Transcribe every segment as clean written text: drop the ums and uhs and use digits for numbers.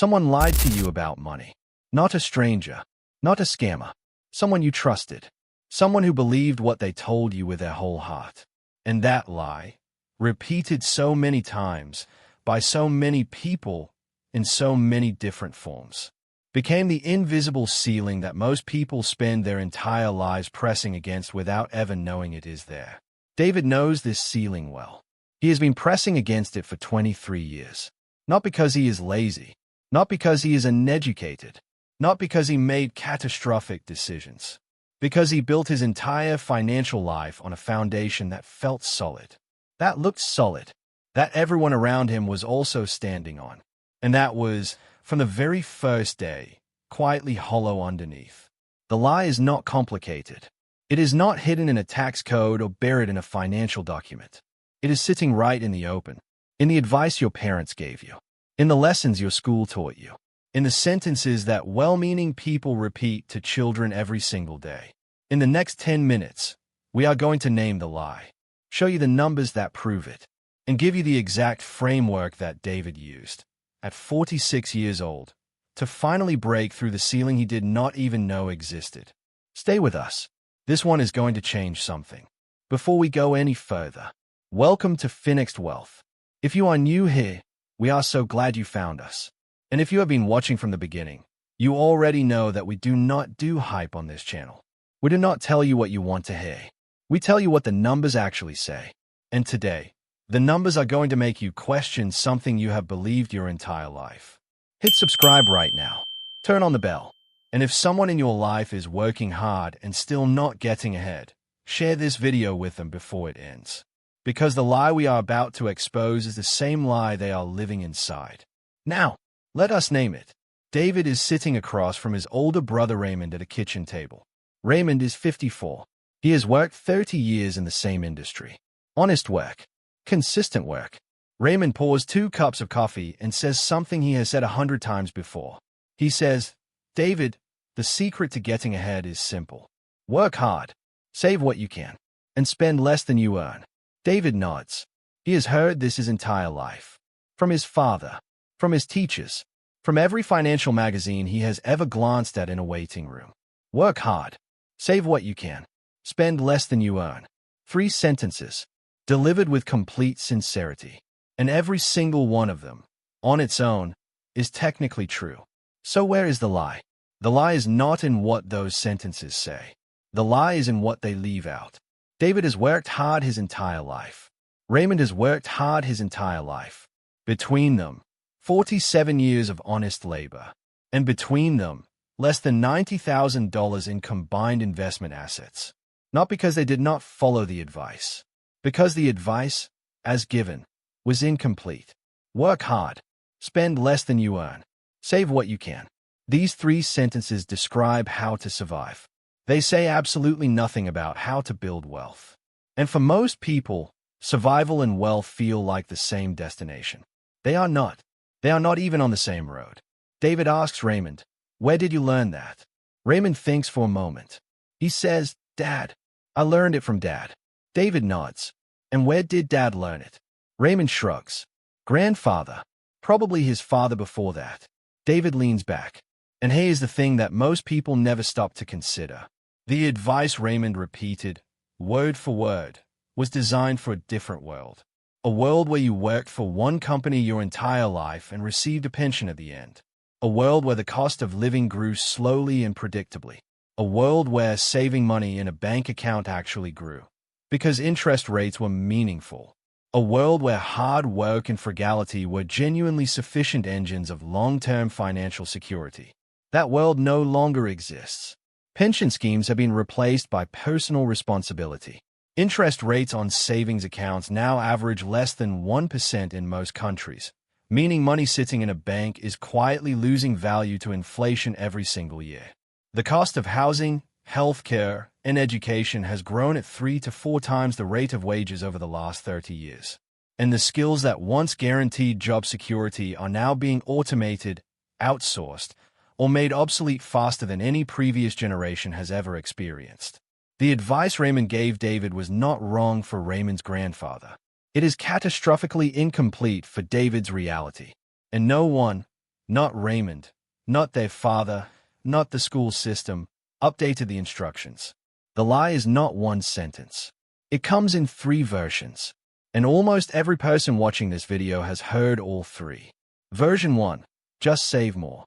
Someone lied to you about money. Not a stranger, not a scammer. Someone you trusted. Someone who believed what they told you with their whole heart. And that lie, repeated so many times, by so many people, in so many different forms, became the invisible ceiling that most people spend their entire lives pressing against without ever knowing it is there. David knows this ceiling well. He has been pressing against it for 23 years. Not because he is lazy, not because he is uneducated, not because he made catastrophic decisions, because he built his entire financial life on a foundation that felt solid, that looked solid, that everyone around him was also standing on. And that was, from the very first day, quietly hollow underneath. The lie is not complicated. It is not hidden in a tax code or buried in a financial document. It is sitting right in the open, in the advice your parents gave you, in the lessons your school taught you, in the sentences that well-meaning people repeat to children every single day. In the next 10 minutes, we are going to name the lie, show you the numbers that prove it, and give you the exact framework that David used, at 46 years old, to finally break through the ceiling he did not even know existed. Stay with us. This one is going to change something. Before we go any further, welcome to Finext Wealth. If you are new here, we are so glad you found us. And if you have been watching from the beginning, you already know that we do not do hype on this channel. We do not tell you what you want to hear. We tell you what the numbers actually say. And today, the numbers are going to make you question something you have believed your entire life. Hit subscribe right now. Turn on the bell. And if someone in your life is working hard and still not getting ahead, share this video with them before it ends. Because the lie we are about to expose is the same lie they are living inside. Now, let us name it. David is sitting across from his older brother Raymond at a kitchen table. Raymond is 54. He has worked 30 years in the same industry. Honest work. Consistent work. Raymond pours 2 cups of coffee and says something he has said 100 times before. He says, "David, the secret to getting ahead is simple. Work hard, save what you can, and spend less than you earn." David nods. He has heard this his entire life. From his father, from his teachers, from every financial magazine he has ever glanced at in a waiting room. Work hard, save what you can, spend less than you earn. 3 sentences, delivered with complete sincerity. And every single one of them, on its own, is technically true. So where is the lie? The lie is not in what those sentences say. The lie is in what they leave out. David has worked hard his entire life. Raymond has worked hard his entire life. Between them, 47 years of honest labor. And between them, less than $90,000 in combined investment assets. Not because they did not follow the advice. Because the advice, as given, was incomplete. Work hard. Spend less than you earn. Save what you can. These 3 sentences describe how to survive. They say absolutely nothing about how to build wealth. And for most people, survival and wealth feel like the same destination. They are not. They are not even on the same road. David asks Raymond, "Where did you learn that?" Raymond thinks for a moment. He says, "Dad. I learned it from Dad." David nods. "And where did Dad learn it?" Raymond shrugs. "Grandfather. Probably his father before that." David leans back. And here is the thing that most people never stop to consider. The advice Raymond repeated, word for word, was designed for a different world. A world where you worked for one company your entire life and received a pension at the end. A world where the cost of living grew slowly and predictably. A world where saving money in a bank account actually grew, because interest rates were meaningful. A world where hard work and frugality were genuinely sufficient engines of long-term financial security. That world no longer exists. Pension schemes have been replaced by personal responsibility. Interest rates on savings accounts now average less than 1% in most countries, meaning money sitting in a bank is quietly losing value to inflation every single year. The cost of housing, healthcare, and education has grown at 3 to 4 times the rate of wages over the last 30 years. And the skills that once guaranteed job security are now being automated, outsourced, or made obsolete faster than any previous generation has ever experienced. The advice Raymond gave David was not wrong for Raymond's grandfather. It is catastrophically incomplete for David's reality. And no one, not Raymond, not their father, not the school system, updated the instructions. The lie is not one sentence. It comes in 3 versions, and almost every person watching this video has heard all 3. Version 1. Just save more.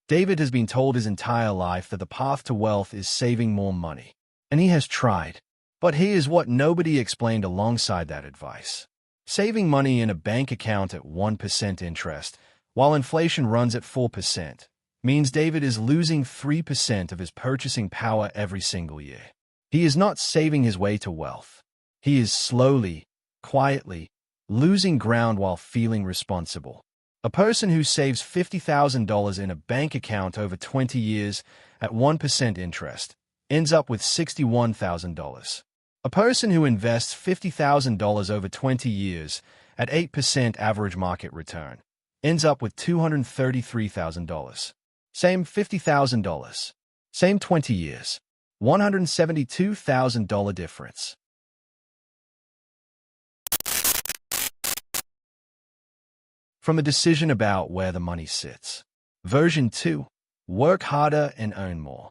David has been told his entire life that the path to wealth is saving more money, and he has tried. But here's what nobody explained alongside that advice. Saving money in a bank account at 1% interest, while inflation runs at 4%, means David is losing 3% of his purchasing power every single year. He is not saving his way to wealth. He is slowly, quietly, losing ground while feeling responsible. A person who saves $50,000 in a bank account over 20 years at 1% interest ends up with $61,000. A person who invests $50,000 over 20 years at 8% average market return ends up with $233,000. Same $50,000. Same 20 years. $172,000 difference. From a decision about where the money sits. Version 2. Work harder and earn more.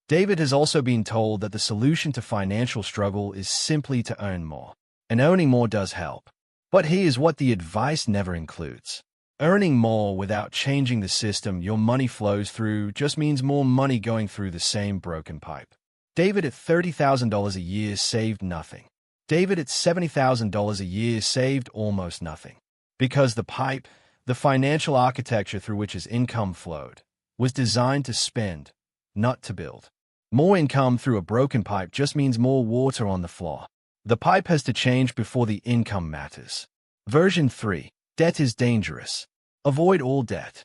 David has also been told that the solution to financial struggle is simply to earn more. And earning more does help. But here's what the advice never includes. Earning more without changing the system your money flows through just means more money going through the same broken pipe. David at $30,000 a year saved nothing. David at $70,000 a year saved almost nothing. Because the pipe, the financial architecture through which his income flowed, was designed to spend, not to build. More income through a broken pipe just means more water on the floor. The pipe has to change before the income matters. Version 3. Debt is dangerous. Avoid all debt.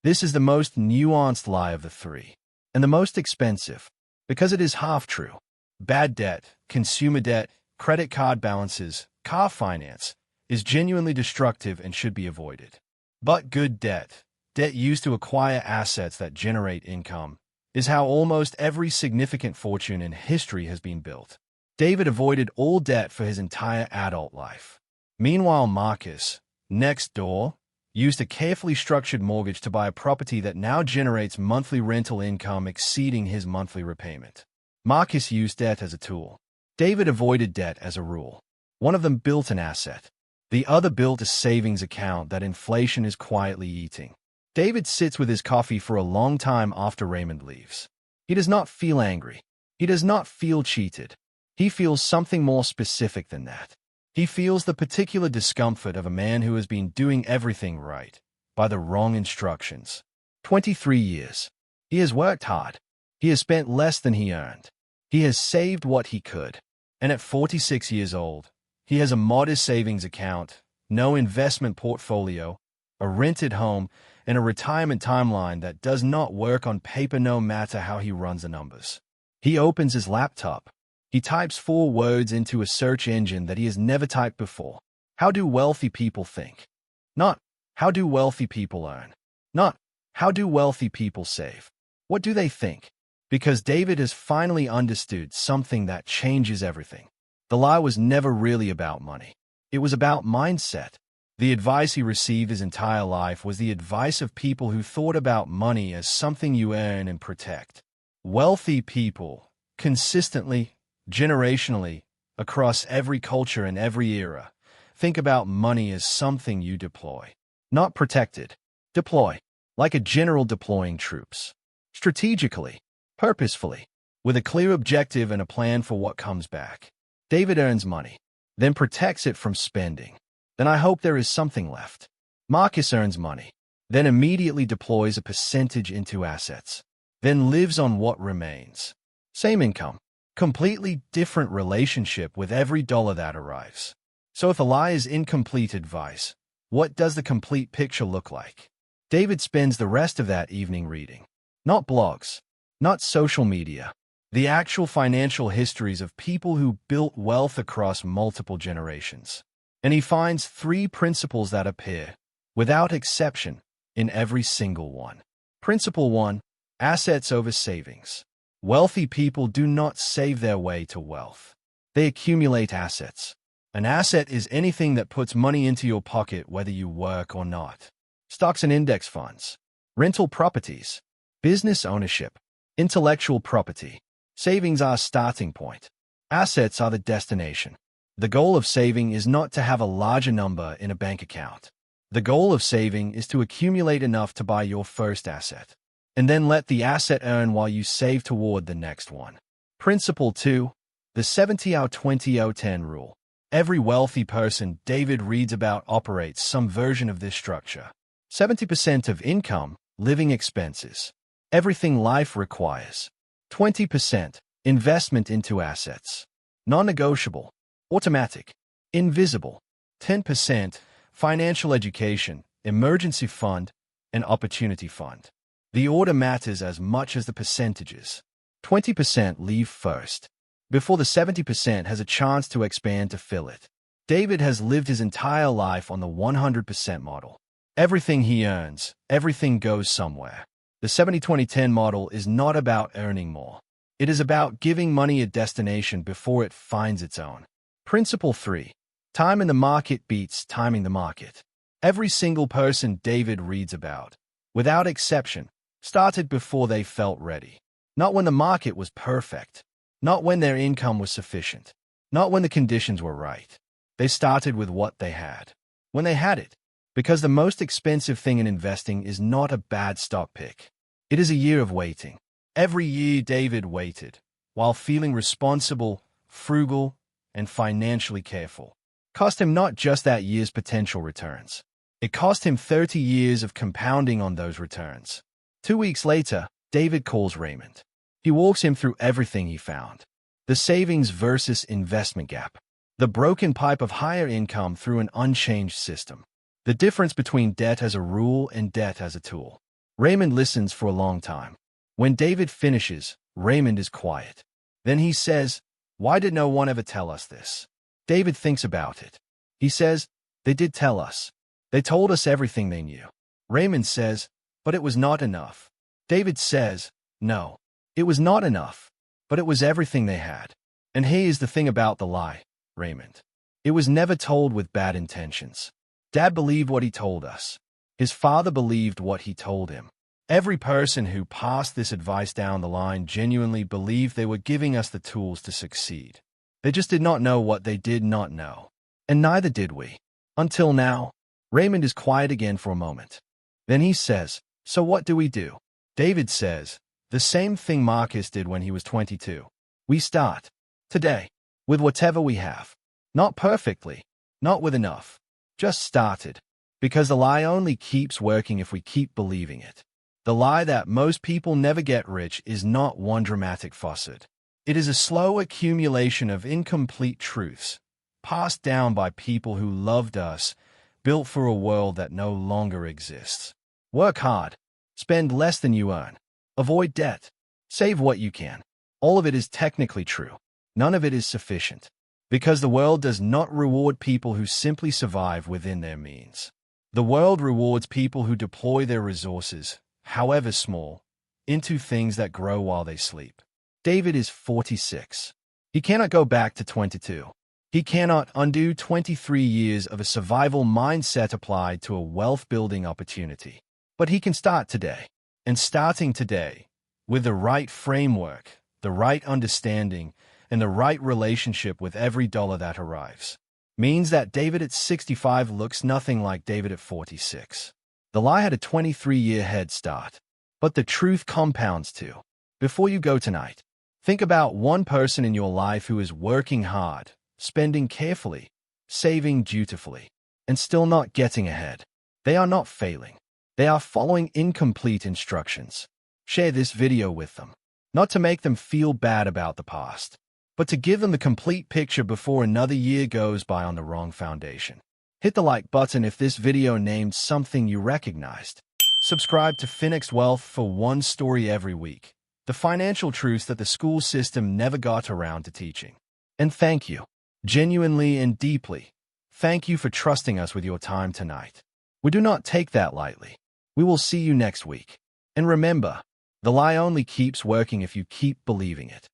This is the most nuanced lie of the 3, and the most expensive, because it is half true. Bad debt, consumer debt, credit card balances, car finance, is genuinely destructive and should be avoided. But good debt, debt used to acquire assets that generate income, is how almost every significant fortune in history has been built. David avoided all debt for his entire adult life. Meanwhile, Marcus, next door, used a carefully structured mortgage to buy a property that now generates monthly rental income exceeding his monthly repayment. Marcus used debt as a tool. David avoided debt as a rule. One of them built an asset. The other built a savings account that inflation is quietly eating. David sits with his coffee for a long time after Raymond leaves. He does not feel angry. He does not feel cheated. He feels something more specific than that. He feels the particular discomfort of a man who has been doing everything right, by the wrong instructions. 23 years. He has worked hard. He has spent less than he earned. He has saved what he could. And at 46 years old, he has a modest savings account, no investment portfolio, a rented home, and a retirement timeline that does not work on paper no matter how he runs the numbers. He opens his laptop. He types 4 words into a search engine that he has never typed before. How do wealthy people think? Not, how do wealthy people earn? Not, how do wealthy people save? What do they think? Because David has finally understood something that changes everything. The lie was never really about money. It was about mindset. The advice he received his entire life was the advice of people who thought about money as something you earn and protect. Wealthy people, consistently, generationally, across every culture and every era, think about money as something you deploy. Not protected. Deploy. Like a general deploying troops. Strategically. Purposefully. With a clear objective and a plan for what comes back. David earns money. Then protects it from spending. Then I hope there is something left. Marcus earns money. Then immediately deploys a percentage into assets. Then lives on what remains. Same income. Completely different relationship with every dollar that arrives. So if a lie is incomplete advice, what does the complete picture look like? David spends the rest of that evening reading. Not blogs. Not social media. The actual financial histories of people who built wealth across multiple generations. And he finds 3 principles that appear, without exception, in every single one. Principle 1. Assets over savings. Wealthy people do not save their way to wealth. They accumulate assets. An asset is anything that puts money into your pocket whether you work or not. Stocks and index funds. rental properties, business ownership, intellectual property. Savings are starting point. Assets are the destination. The goal of saving is not to have a larger number in a bank account. The goal of saving is to accumulate enough to buy your first asset, and then let the asset earn while you save toward the next one. Principle 2. The 70-20-10 rule. Every wealthy person David reads about operates some version of this structure. 70% of income, living expenses, everything life requires. 20%, investment into assets, non-negotiable, automatic, invisible. 10%, financial education, emergency fund, and opportunity fund. The order matters as much as the percentages. 20% leave first, before the 70% has a chance to expand to fill it. David has lived his entire life on the 100% model. Everything he earns, everything goes somewhere. The 70-20-10 model is not about earning more. It is about giving money a destination before it finds its own. Principle 3. Time in the market beats timing the market. Every single person David reads about, without exception, started before they felt ready. Not when the market was perfect. Not when their income was sufficient. Not when the conditions were right. They started with what they had. When they had it. Because the most expensive thing in investing is not a bad stock pick. It is a year of waiting. Every year David waited, while feeling responsible, frugal, and financially careful. Cost him not just that year's potential returns. It cost him 30 years of compounding on those returns. 2 weeks later, David calls Raymond. He walks him through everything he found. The savings versus investment gap. The broken pipe of higher income through an unchanged system. The difference between debt as a rule and debt as a tool. Raymond listens for a long time. When David finishes, Raymond is quiet. Then he says, "Why did no one ever tell us this?" David thinks about it. He says, "They did tell us. They told us everything they knew." Raymond says, "But it was not enough." David says, "No, it was not enough, but it was everything they had." And here's the thing about the lie, Raymond. It was never told with bad intentions. Dad believed what he told us. His father believed what he told him. Every person who passed this advice down the line genuinely believed they were giving us the tools to succeed. They just did not know what they did not know. And neither did we. Until now. Raymond is quiet again for a moment. Then he says, "So what do we do?" David says, "The same thing Marcus did when he was 22. We start, today, with whatever we have. Not perfectly, not with enough. Just started. Because the lie only keeps working if we keep believing it. The lie that most people never get rich is not one dramatic faucet. It is a slow accumulation of incomplete truths, passed down by people who loved us, built for a world that no longer exists. Work hard. Spend less than you earn. Avoid debt. Save what you can. All of it is technically true. None of it is sufficient. Because the world does not reward people who simply survive within their means. The world rewards people who deploy their resources, however small, into things that grow while they sleep. David is 46. He cannot go back to 22. He cannot undo 23 years of a survival mindset applied to a wealth-building opportunity. But he can start today. And starting today, with the right framework, the right understanding, and the right relationship with every dollar that arrives, means that David at 65 looks nothing like David at 46. The lie had a 23-year head start. But the truth compounds too. Before you go tonight, think about one person in your life who is working hard, spending carefully, saving dutifully, and still not getting ahead. They are not failing. They are following incomplete instructions. Share this video with them. Not to make them feel bad about the past, but to give them the complete picture before another year goes by on the wrong foundation. Hit the like button if this video named something you recognized. Subscribe to Finext Wealth for one story every week. The financial truths that the school system never got around to teaching. And thank you. Genuinely and deeply. Thank you for trusting us with your time tonight. We do not take that lightly. We will see you next week. And remember, the lie only keeps working if you keep believing it.